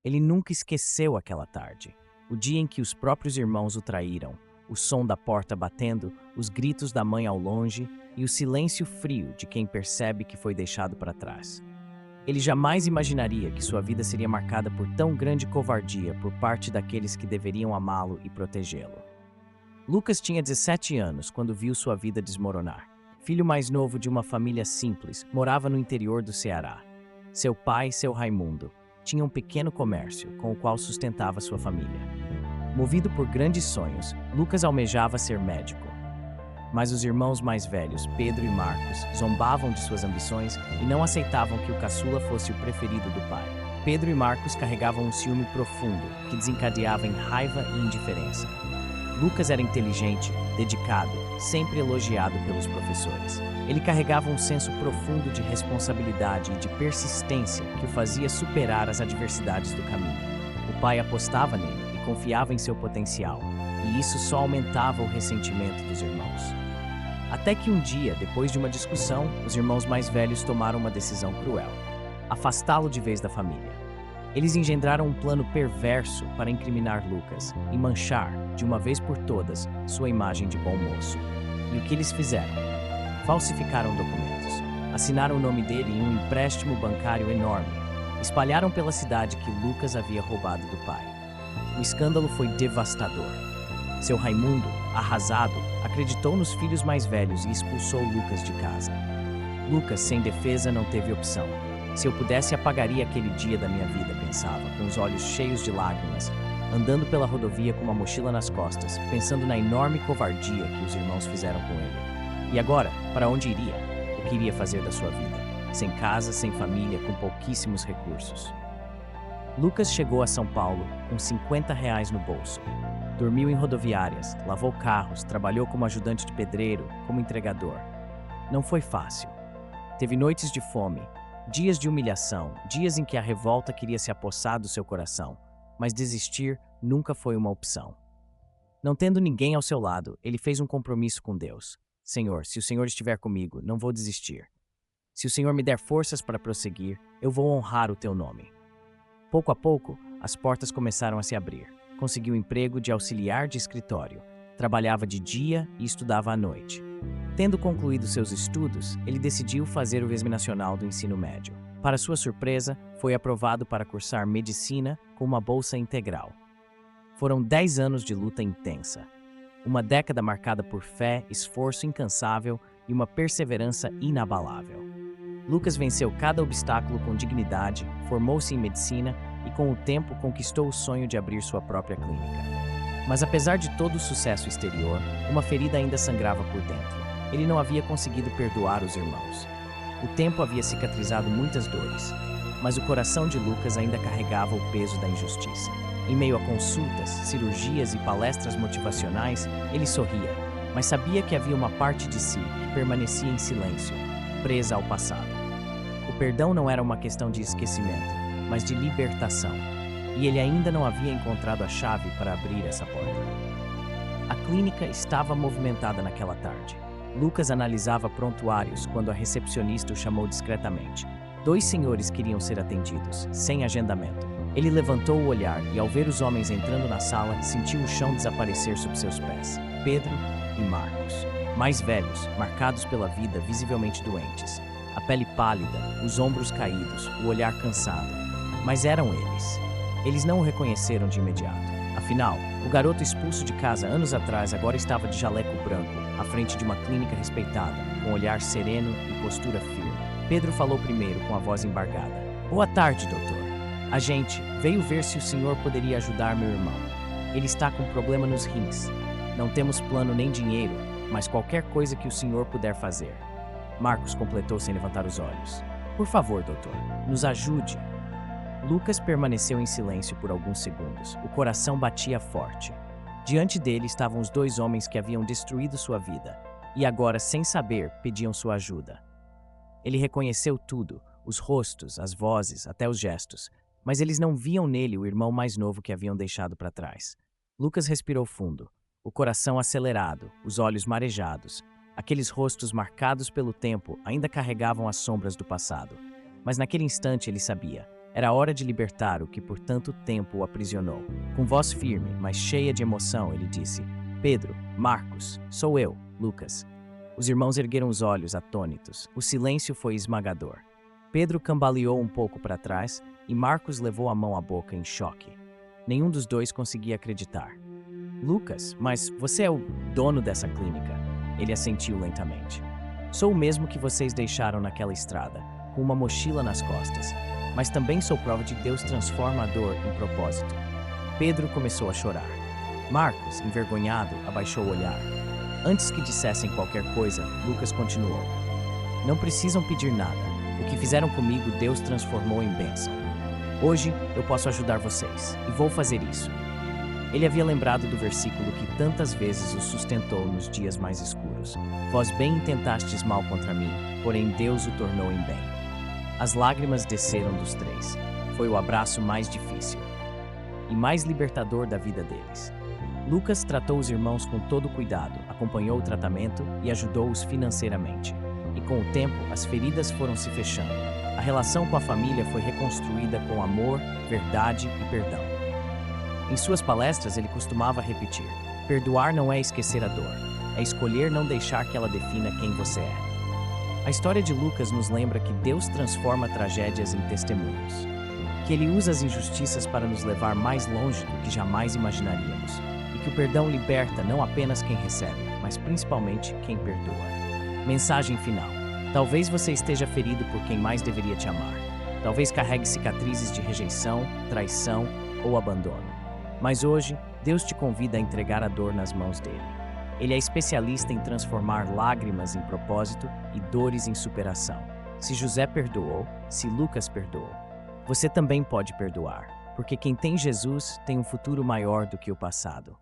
Ele nunca esqueceu aquela tarde, o dia em que os próprios irmãos o traíram, o som da porta batendo, os gritos da mãe ao longe e o silêncio frio de quem percebe que foi deixado para trás. Ele jamais imaginaria que sua vida seria marcada por tão grande covardia por parte daqueles que deveriam amá-lo e protegê-lo. Lucas tinha 17 anos quando viu sua vida desmoronar. Filho mais novo de uma família simples, morava no interior do Ceará. Seu pai, seu Raimundo, tinha um pequeno comércio com o qual sustentava sua família. Movido por grandes sonhos, Lucas almejava ser médico. Mas os irmãos mais velhos, Pedro e Marcos, zombavam de suas ambições e não aceitavam que o caçula fosse o preferido do pai. Pedro e Marcos carregavam um ciúme profundo que desencadeava em raiva e indiferença. Lucas era inteligente, dedicado, sempre elogiado pelos professores. Ele carregava um senso profundo de responsabilidade e de persistência que o fazia superar as adversidades do caminho. O pai apostava nele e confiava em seu potencial, e isso só aumentava o ressentimento dos irmãos. Até que um dia, depois de uma discussão, os irmãos mais velhos tomaram uma decisão cruel: afastá-lo de vez da família. Eles engendraram um plano perverso para incriminar Lucas e manchar, de uma vez por todas, sua imagem de bom moço. E o que eles fizeram? Falsificaram documentos, assinaram o nome dele em um empréstimo bancário enorme, espalharam pela cidade que Lucas havia roubado do pai. O escândalo foi devastador. Seu Raimundo, arrasado, acreditou nos filhos mais velhos e expulsou Lucas de casa. Lucas, sem defesa, não teve opção. Se eu pudesse, apagaria aquele dia da minha vida, pensava, com os olhos cheios de lágrimas, andando pela rodovia com uma mochila nas costas, pensando na enorme covardia que os irmãos fizeram com ele. E agora, para onde iria? O que iria fazer da sua vida? Sem casa, sem família, com pouquíssimos recursos. Lucas chegou a São Paulo com R$ 50 no bolso. Dormiu em rodoviárias, lavou carros, trabalhou como ajudante de pedreiro, como entregador. Não foi fácil. Teve noites de fome, dias de humilhação, dias em que a revolta queria se apossar do seu coração, mas desistir nunca foi uma opção. Não tendo ninguém ao seu lado, ele fez um compromisso com Deus. Senhor, se o Senhor estiver comigo, não vou desistir. Se o Senhor me der forças para prosseguir, eu vou honrar o teu nome. Pouco a pouco, as portas começaram a se abrir. Conseguiu emprego de auxiliar de escritório. Trabalhava de dia e estudava à noite. Tendo concluído seus estudos, ele decidiu fazer o Exame Nacional do Ensino Médio. Para sua surpresa, foi aprovado para cursar medicina com uma bolsa integral. Foram 10 anos de luta intensa. Uma década marcada por fé, esforço incansável e uma perseverança inabalável. Lucas venceu cada obstáculo com dignidade, formou-se em medicina e, com o tempo, conquistou o sonho de abrir sua própria clínica. Mas apesar de todo o sucesso exterior, uma ferida ainda sangrava por dentro. Ele não havia conseguido perdoar os irmãos. O tempo havia cicatrizado muitas dores, mas o coração de Lucas ainda carregava o peso da injustiça. Em meio a consultas, cirurgias e palestras motivacionais, ele sorria, mas sabia que havia uma parte de si que permanecia em silêncio, presa ao passado. O perdão não era uma questão de esquecimento, mas de libertação, e ele ainda não havia encontrado a chave para abrir essa porta. A clínica estava movimentada naquela tarde. Lucas analisava prontuários quando a recepcionista o chamou discretamente. 2 senhores queriam ser atendidos, sem agendamento. Ele levantou o olhar e, ao ver os homens entrando na sala, sentiu o chão desaparecer sob seus pés. Pedro e Marcos. Mais velhos, marcados pela vida, visivelmente doentes. A pele pálida, os ombros caídos, o olhar cansado. Mas eram eles. Eles não o reconheceram de imediato. Afinal, o garoto expulso de casa anos atrás agora estava de jaleco branco, à frente de uma clínica respeitada, com olhar sereno e postura firme. Pedro falou primeiro com a voz embargada. Boa tarde, doutor. A gente veio ver se o senhor poderia ajudar meu irmão. Ele está com problema nos rins. Não temos plano nem dinheiro, mas qualquer coisa que o senhor puder fazer. Marcos completou sem levantar os olhos. Por favor, doutor, nos ajude. Lucas permaneceu em silêncio por alguns segundos. O coração batia forte. Diante dele estavam os 2 homens que haviam destruído sua vida e agora, sem saber, pediam sua ajuda. Ele reconheceu tudo, os rostos, as vozes, até os gestos, mas eles não viam nele o irmão mais novo que haviam deixado para trás. Lucas respirou fundo, o coração acelerado, os olhos marejados. Aqueles rostos marcados pelo tempo ainda carregavam as sombras do passado. Mas naquele instante ele sabia, Era hora de libertar o que por tanto tempo o aprisionou. Com voz firme, mas cheia de emoção, ele disse: Pedro, Marcos, sou eu, Lucas. Os irmãos ergueram os olhos atônitos. O silêncio foi esmagador. Pedro cambaleou um pouco para trás e Marcos levou a mão à boca em choque. Nenhum dos dois conseguia acreditar. Lucas, mas você é o dono dessa clínica? Ele assentiu lentamente. Sou o mesmo que vocês deixaram naquela estrada, com uma mochila nas costas. Mas também sou prova de Deus transforma a dor em propósito. Pedro começou a chorar. Marcos, envergonhado, abaixou o olhar. Antes que dissessem qualquer coisa, Lucas continuou. Não precisam pedir nada. O que fizeram comigo, Deus transformou em bênção. Hoje, eu posso ajudar vocês, e vou fazer isso. Ele havia lembrado do versículo que tantas vezes o sustentou nos dias mais escuros. Vós bem intentastes mal contra mim, porém Deus o tornou em bem. As lágrimas desceram dos três. Foi o abraço mais difícil e mais libertador da vida deles. Lucas tratou os irmãos com todo cuidado, acompanhou o tratamento e ajudou-os financeiramente. E com o tempo, as feridas foram se fechando. A relação com a família foi reconstruída com amor, verdade e perdão. Em suas palestras, ele costumava repetir: perdoar não é esquecer a dor, é escolher não deixar que ela defina quem você é. A história de Lucas nos lembra que Deus transforma tragédias em testemunhos, que Ele usa as injustiças para nos levar mais longe do que jamais imaginaríamos, e que o perdão liberta não apenas quem recebe, mas principalmente quem perdoa. Mensagem final. Talvez você esteja ferido por quem mais deveria te amar. Talvez carregue cicatrizes de rejeição, traição ou abandono. Mas hoje, Deus te convida a entregar a dor nas mãos dele. Ele é especialista em transformar lágrimas em propósito e dores em superação. Se José perdoou, se Lucas perdoou, você também pode perdoar, porque quem tem Jesus tem um futuro maior do que o passado.